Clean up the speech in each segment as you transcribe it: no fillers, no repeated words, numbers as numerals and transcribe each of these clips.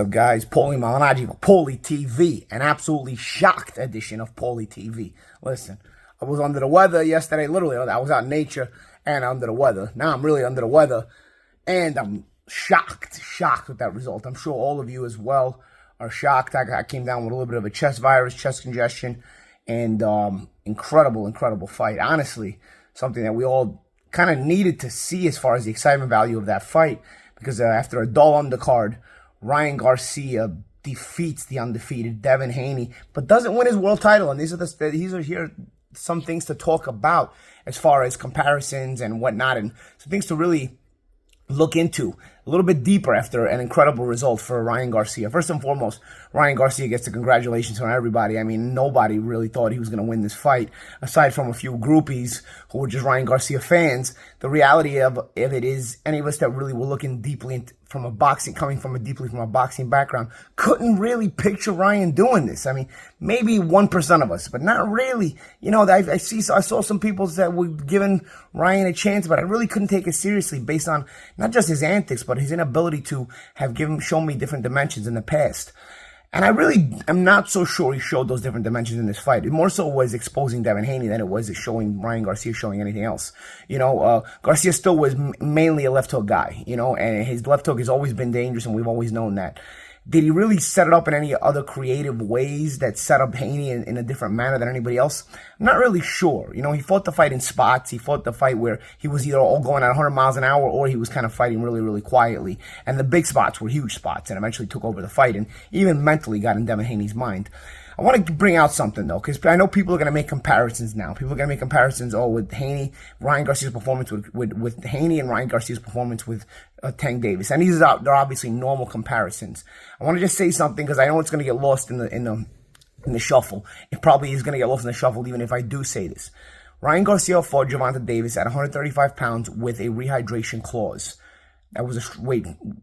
What's up, guys? Paulie Malinaggio, Paulie TV, an absolutely shocked edition of Paulie TV. Listen, I was under the weather yesterday. Literally, I was out in nature and under the weather. Now I'm really under the weather, and I'm shocked with that result. I'm sure all of you as well are shocked. I came down with a little bit of a chest virus, chest congestion, and incredible fight. Honestly, something that we all kind of needed to see as far as the excitement value of that fight, because after a dull undercard, Ryan Garcia defeats the undefeated Devin Haney, but doesn't win his world title. And these are here some things to talk about as far as comparisons and whatnot, and some things to really look into a little bit deeper after an incredible result for Ryan Garcia. First and foremost, Ryan Garcia gets the congratulations from everybody. I mean, nobody really thought he was going to win this fight, aside from a few groupies who were just Ryan Garcia fans. The reality of it is, any of us that really were looking deeply into, coming from a boxing background, couldn't really picture Ryan doing this. I mean, maybe 1% of us, but not really. You know, I saw some people that were giving Ryan a chance, but I really couldn't take it seriously based on not just his antics, but his inability to have shown me different dimensions in the past. And I really am not so sure he showed those different dimensions in this fight. It more so was exposing Devin Haney than it was showing Ryan Garcia showing anything else. You know, Garcia still was mainly a left hook guy, you know, and his left hook has always been dangerous, and we've always known that. Did he really set it up in any other creative ways that set up Haney in a different manner than anybody else? I'm not really sure. You know, he fought the fight in spots. He fought the fight where he was either all going at 100 miles an hour, or he was kind of fighting really quietly. And the big spots were huge spots, and eventually took over the fight and even mentally got in Devin Haney's mind. I want to bring out something, though, because I know people are going to make comparisons now. People are going to make comparisons, with Haney, Ryan Garcia's performance with Haney, and Ryan Garcia's performance with Tank Davis. And they're obviously normal comparisons. I want to just say something, because I know it's going to get lost in the shuffle. It probably is going to get lost in the shuffle, even if I do say this. Ryan Garcia fought Gervonta Davis at 135 pounds with a rehydration clause. That was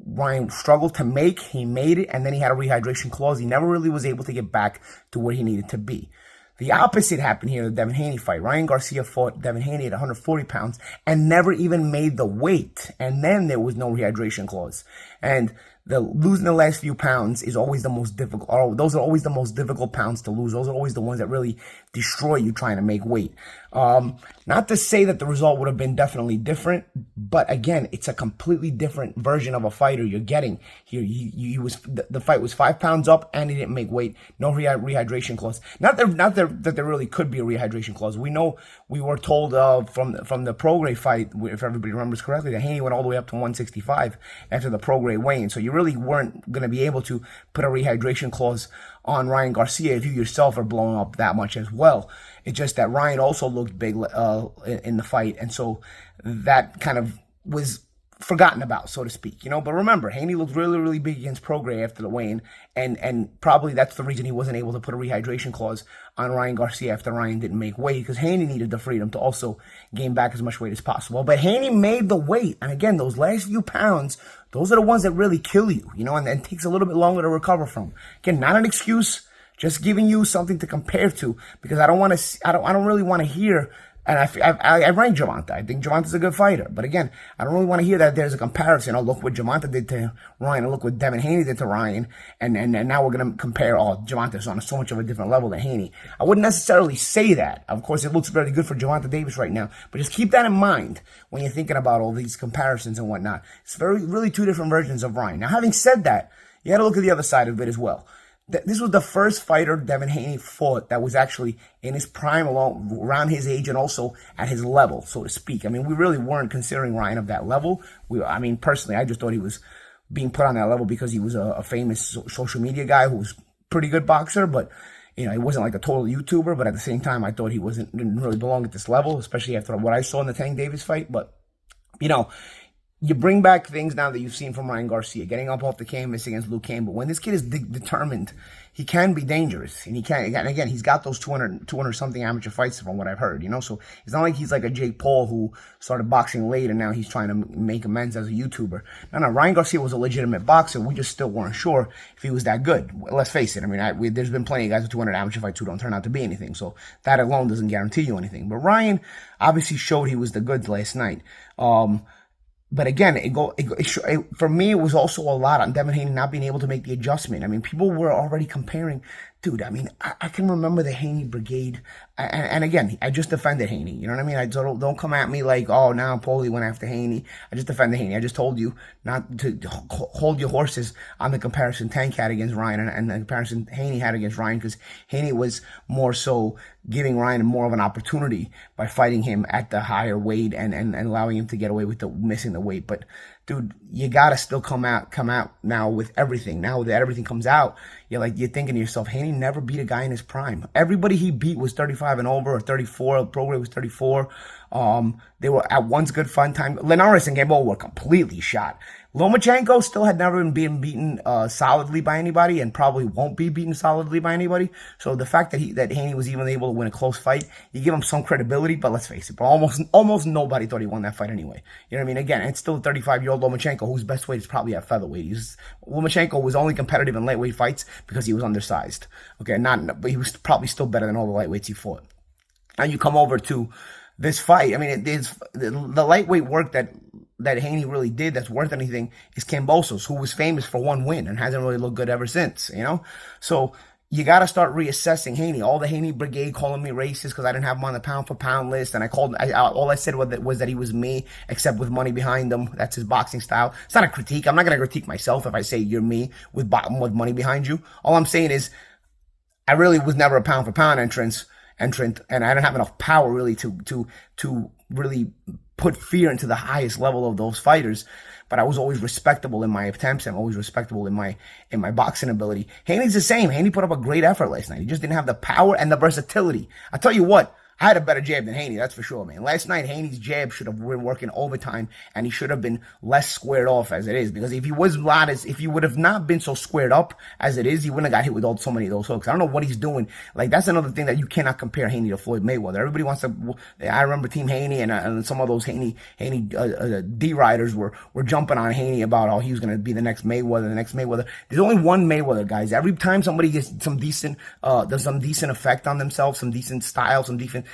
Ryan struggled to make. He made it, and then he had a rehydration clause. He never really was able to get back to where he needed to be. The opposite happened here in the Devin Haney fight. Ryan Garcia fought Devin Haney at 140 pounds and never even made the weight. And then there was no rehydration clause. And losing the last few pounds is always the most difficult. Or those are always the most difficult pounds to lose. Those are always the ones that really destroy you trying to make weight. Not to say that the result would have been definitely different, but again, it's a completely different version of a fighter you're getting here. The fight was 5 pounds up, and he didn't make weight. No rehydration clause. Not that there really could be a rehydration clause. We know, we were told from the prograis fight, if everybody remembers correctly, that Haney went all the way up to 165 after the prograis weigh-in. So you really weren't going to be able to put a rehydration clause on Ryan Garcia if you yourself are blowing up that much as well. It's just that Ryan also looked big in the fight, and so that kind of was forgotten about, so to speak, you know. But remember, Haney looked really big against prograis after the weigh-in, and probably that's the reason he wasn't able to put a rehydration clause on Ryan Garcia after Ryan didn't make weight, because Haney needed the freedom to also gain back as much weight as possible. But Haney made the weight, and again, those last few pounds, those are the ones that really kill you, you know, and it takes a little bit longer to recover from. Again, not an excuse, just giving you something to compare to, because I don't really want to hear. And I rank Gervonta. I think Gervonta's a good fighter. But again, I don't really want to hear that there's a comparison. Oh, look what Gervonta did to Ryan. And look what Devin Haney did to Ryan. And now we're going to compare, Gervonta's on so much of a different level than Haney. I wouldn't necessarily say that. Of course, it looks very good for Gervonta Davis right now. But just keep that in mind when you're thinking about all these comparisons and whatnot. It's really two different versions of Ryan. Now, having said that, you got to look at the other side of it as well. This was the first fighter Devin Haney fought that was actually in his prime, around his age, and also at his level, so to speak. I mean, we really weren't considering Ryan of that level. Personally, I just thought he was being put on that level because he was a famous social media guy who was a pretty good boxer, but you know, he wasn't like a total YouTuber. But at the same time, I thought he didn't really belong at this level, especially after what I saw in the Tank Davis fight. But you know, you bring back things now that you've seen from Ryan Garcia, getting up off the canvas against Luke Campbell. When this kid is determined, he can be dangerous. And again, he's got those 200-something amateur fights from what I've heard, you know. So it's not like he's like a Jake Paul who started boxing late and now he's trying to make amends as a YouTuber. No, Ryan Garcia was a legitimate boxer. We just still weren't sure if he was that good. Let's face it. I mean, there's been plenty of guys with 200 amateur fights who don't turn out to be anything. So that alone doesn't guarantee you anything. But Ryan obviously showed he was the goods last night. but again, for me, it was also a lot on Devin Haney not being able to make the adjustment. I mean, people were already comparing. Dude, I mean, I can remember the Haney brigade. And again, I just defended Haney. You know what I mean? Don't come at me like, oh, now Paulie went after Haney. I just defended Haney. I just told you not to hold your horses on the comparison Tank had against Ryan and the comparison Haney had against Ryan, because Haney was more so giving Ryan more of an opportunity by fighting him at the higher weight and allowing him to get away with missing the weight. But dude, you gotta still come out now with everything. Now that everything comes out, you're thinking to yourself, Haney never beat a guy in his prime. Everybody he beat was 35 and over, or 34. Prograis was 34. They were at once good fun time. Linares and Gamboa were completely shot. Lomachenko still had never been beaten solidly by anybody, and probably won't be beaten solidly by anybody. So the fact that Haney was even able to win a close fight, you give him some credibility. But let's face it, bro, almost nobody thought he won that fight anyway. You know what I mean? Again, it's still a 35-year-old Lomachenko whose best weight is probably at featherweight. Lomachenko was only competitive in lightweight fights because he was undersized. Okay, but he was probably still better than all the lightweights he fought. Now you come over to this fight. I mean, it is the lightweight work that Haney really did that's worth anything is Kambosos, who was famous for one win and hasn't really looked good ever since, you know? So you got to start reassessing Haney. All the Haney brigade calling me racist because I didn't have him on the pound-for-pound list, and all I said was that he was me, except with money behind him. That's his boxing style. It's not a critique. I'm not going to critique myself if I say you're me with money behind you. All I'm saying is I really was never a pound-for-pound entrant, and I don't have enough power really to really put fear into the highest level of those fighters. But I was always respectable in my attempts. I'm always respectable in my boxing ability. Haney's the same. Haney put up a great effort last night. He just didn't have the power and the versatility. I tell you what, I had a better jab than Haney, that's for sure, man. Last night, Haney's jab should have been working overtime, and he should have been less squared off as it is. Because if he would have not been so squared up as it is, he wouldn't have got hit with so many of those hooks. I don't know what he's doing. Like, that's another thing that you cannot compare Haney to Floyd Mayweather. Everybody wants to. I remember Team Haney and some of those Haney D-riders were jumping on Haney about how he was going to be the next Mayweather. There's only one Mayweather, guys. Every time somebody gets does some decent effect on themselves, some decent style, some decent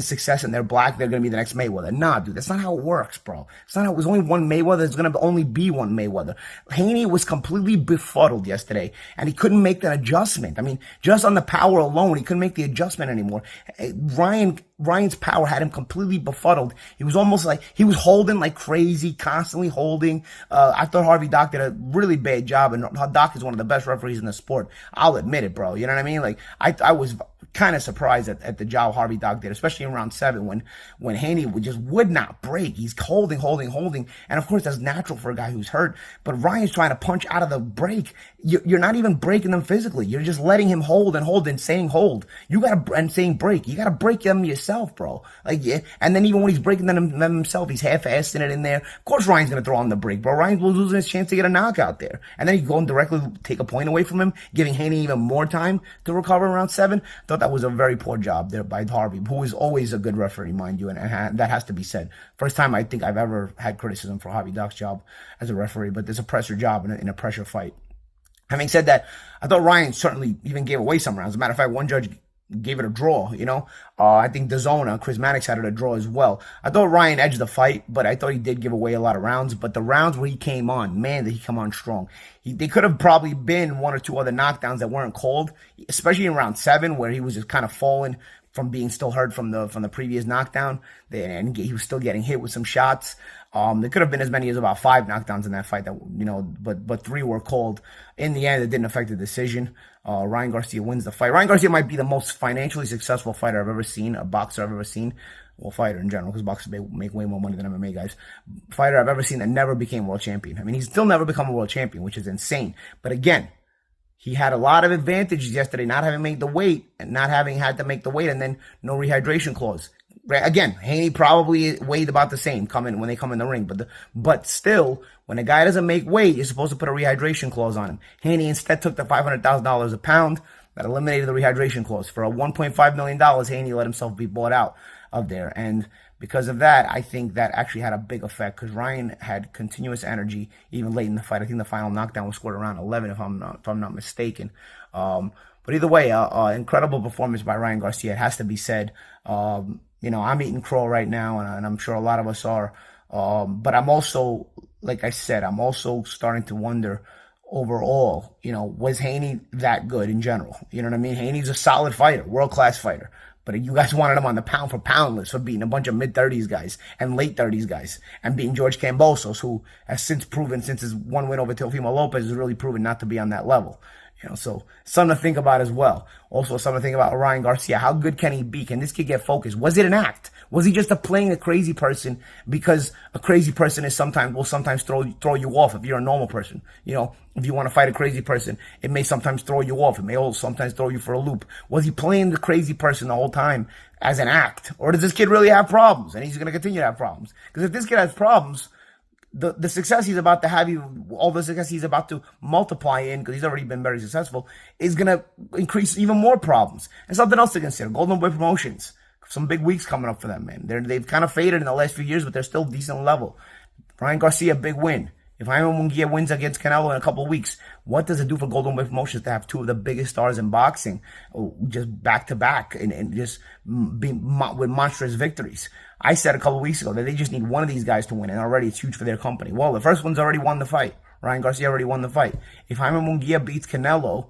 success, and they're black, they're going to be the next Mayweather. Nah, dude, that's not how it works, bro. It's not how. There's only one Mayweather. There's going to only be one Mayweather. Haney was completely befuddled yesterday, and he couldn't make that adjustment. I mean, just on the power alone, he couldn't make the adjustment anymore. Ryan's power had him completely befuddled. He was almost like he was holding like crazy, constantly holding. I thought Harvey Dock did a really bad job, and Dock is one of the best referees in the sport. I'll admit it, bro. You know what I mean? Like, I was kind of surprised at the job Harvey Dock did, especially in round 7 when Haney would not break. He's holding, and of course that's natural for a guy who's hurt. But Ryan's trying to punch out of the break. You're not even breaking them physically. You're just letting him hold and saying hold. And saying break. You gotta break them yourself, bro. Like, yeah. And then even when he's breaking them himself, he's half-assing it in there. Of course Ryan's gonna throw on the break, bro. Ryan's losing his chance to get a knockout there. And then he's going directly take a point away from him, giving Haney even more time to recover in round 7. I thought that was a very poor job there by Harvey, who is always a good referee, mind you, and that has to be said. First time I think I've ever had criticism for Harvey Dock's job as a referee, but there's a pressure job in a pressure fight. Having said that, I thought Ryan certainly even gave away some rounds. As a matter of fact, one judge gave it a draw, you know. I think DAZN, Chris Mannix had it a draw as well. I thought Ryan edged the fight, but I thought he did give away a lot of rounds. But the rounds where he came on, man, did he come on strong. They could have probably been 1 or 2 other knockdowns that weren't called, especially in round 7 where he was just kind of falling from being still hurt from the previous knockdown. And he was still getting hit with some shots. There could have been as many as about 5 knockdowns in that fight that, you know, but 3 were called. In the end, it didn't affect the decision. Ryan Garcia wins the fight. Ryan Garcia might be the most financially successful fighter I've ever seen, a boxer I've ever seen. Well, fighter in general, because boxers make way more money than MMA guys. Fighter I've ever seen that never became world champion. I mean, he's still never become a world champion, which is insane. But again, he had a lot of advantages yesterday, not having made the weight and not having had to make the weight, and then no rehydration clause. Again, Haney probably weighed about the same when they come in the ring, but still, when a guy doesn't make weight, you're supposed to put a rehydration clause on him. Haney instead took the $500,000 a pound that eliminated the rehydration clause. For a $1.5 million, Haney let himself be bought out of there, and because of that, I think that actually had a big effect because Ryan had continuous energy even late in the fight. I think the final knockdown was scored around 11, if I'm not mistaken. But either way, incredible performance by Ryan Garcia. It has to be said. You know, I'm eating crow right now, and I'm sure a lot of us are. But I'm also, like I said, I'm also starting to wonder overall, was Haney that good in general? You know what I mean? Haney's a solid fighter, world-class fighter. But you guys wanted him on the pound-for-pound list for beating a bunch of mid-30s guys and late-30s guys and beating George Kambosos, who has since proven, since his one win over Teofimo Lopez, has really proven not to be on that level. So something to think about as well. Also, something to think about Ryan Garcia. How good can he be? Can this kid get focused? Was it an act? Was he just playing a crazy person? Because a crazy person will sometimes throw you off if you're a normal person. If you want to fight a crazy person, it may sometimes throw you off. It may also sometimes throw you for a loop. Was he playing the crazy person the whole time as an act? Or does this kid really have problems? And he's going to continue to have problems. Because if this kid has problems, the success he's about to have, all the success he's about to multiply in, because he's already been very successful, is going to increase even more problems. And something else to consider, Golden Boy Promotions. Some big weeks coming up for them, man. They've kind of faded in the last few years, but they're still decent level. Ryan Garcia, big win. If Jaime Munguia wins against Canelo in a couple of weeks, what does it do for Golden Boy Promotions to have two of the biggest stars in boxing just back-to-back and just with monstrous victories? I said a couple of weeks ago that they just need one of these guys to win, and already it's huge for their company. Well, the first one's already won the fight. Ryan Garcia already won the fight. If Jaime Munguia beats Canelo,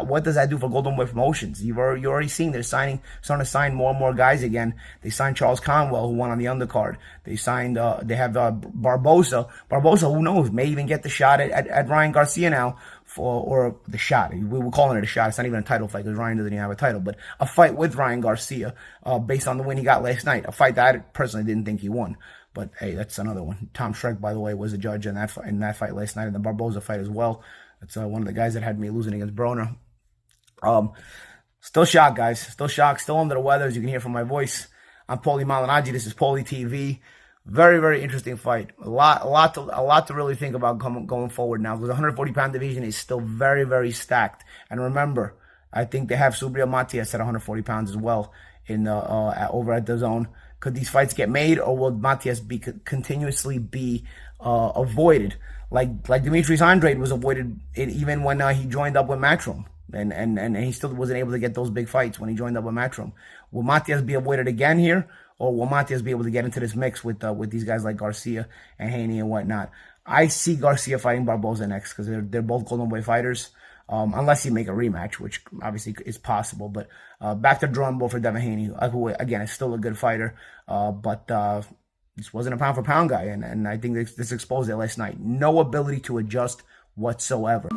what does that do for Golden Boy Promotions? You're already seeing they're starting to sign more and more guys again. They signed Charles Conwell, who won on the undercard. They signed, they have Barbosa. Barbosa, who knows, may even get the shot at Ryan Garcia now, or the shot. We were calling it a shot. It's not even a title fight because Ryan doesn't even have a title, but a fight with Ryan Garcia, based on the win he got last night. A fight that I personally didn't think he won. But hey, that's another one. Tom Schreck, by the way, was a judge in that fight last night, and the Barbosa fight as well. That's one of the guys that had me losing against Broner. Still shocked, guys. Still shocked. Still under the weather, as you can hear from my voice. I'm Paulie Malignaggi. This is Paulie TV. Very, very interesting fight. A lot to really think about going forward now, because the 140-pound division is still very, very stacked. And remember, I think they have Subriel Matias at 140 pounds as well over at the zone. Could these fights get made, or will Matias continuously be avoided? Like Demetrius Andrade was avoided even when he joined up with Matchroom. And he still wasn't able to get those big fights when he joined up with Matchroom. Will Matias be avoided again here? Or will Matias be able to get into this mix with these guys like Garcia and Haney and whatnot? I see Garcia fighting Barbosa next, because they're both Golden Boy fighters. Unless you make a rematch, which obviously is possible. But back to drawing board for Devin Haney, who, again, is still a good fighter. But this wasn't a pound-for-pound guy. And I think this exposed it last night. No ability to adjust whatsoever.